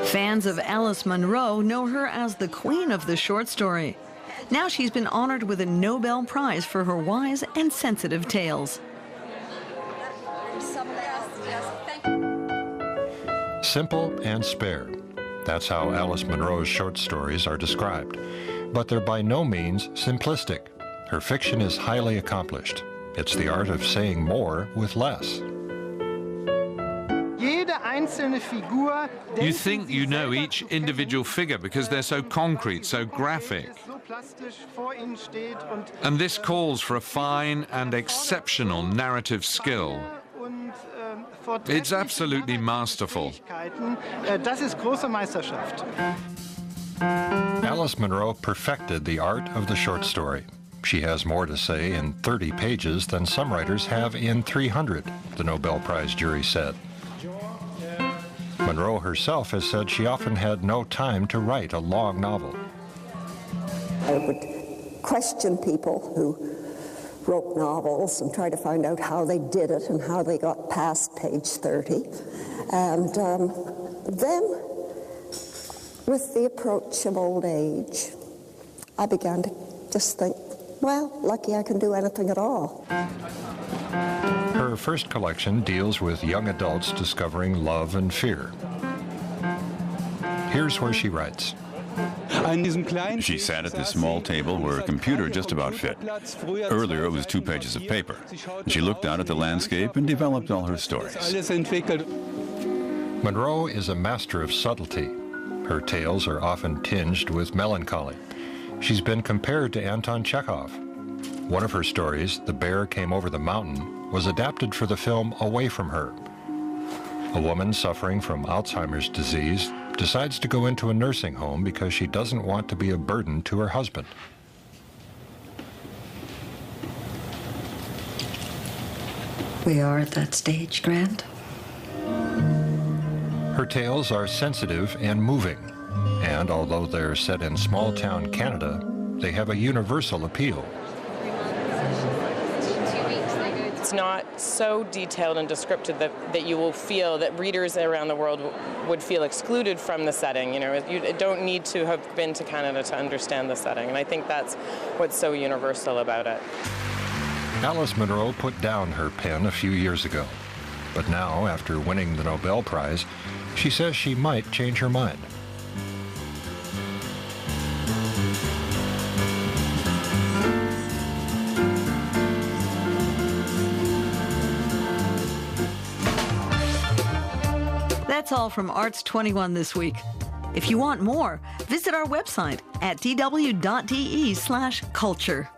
Fans of Alice Munro know her as the queen of the short story. Now she's been honored with a Nobel Prize for her wise and sensitive tales. Simple and spare. That's how Alice Munro's short stories are described. But they're by no means simplistic. Her fiction is highly accomplished. It's the art of saying more with less. You think you know each individual figure because they're so concrete, so graphic. And this calls for a fine and exceptional narrative skill. It's absolutely masterful. Alice Munro perfected the art of the short story. She has more to say in 30 pages than some writers have in 300, the Nobel Prize jury said. Munro herself has said she often had no time to write a long novel. I would question people who wrote novels and try to find out how they did it and how they got past page 30. And then, with the approach of old age, I began to just think, well, lucky I can do anything at all. Her first collection deals with young adults discovering love and fear. Here's where she writes. She sat at this small table where a computer just about fit. Earlier, it was 2 pages of paper. She looked out at the landscape and developed all her stories. Munro is a master of subtlety. Her tales are often tinged with melancholy. She's been compared to Anton Chekhov. One of her stories, The Bear Came Over the Mountain, was adapted for the film Away from Her. A woman suffering from Alzheimer's disease decides to go into a nursing home because she doesn't want to be a burden to her husband. We are at that stage, Grant. Her tales are sensitive and moving, and although they're set in small-town Canada, they have a universal appeal. It's not so detailed and descriptive that you will feel that readers around the world would feel excluded from the setting. You know, you don't need to have been to Canada to understand the setting, and I think that's what's so universal about it. Alice Munro put down her pen a few years ago, but now, after winning the Nobel Prize, she says she might change her mind. That's all from Arts 21 this week. If you want more, visit our website at dw.de/culture.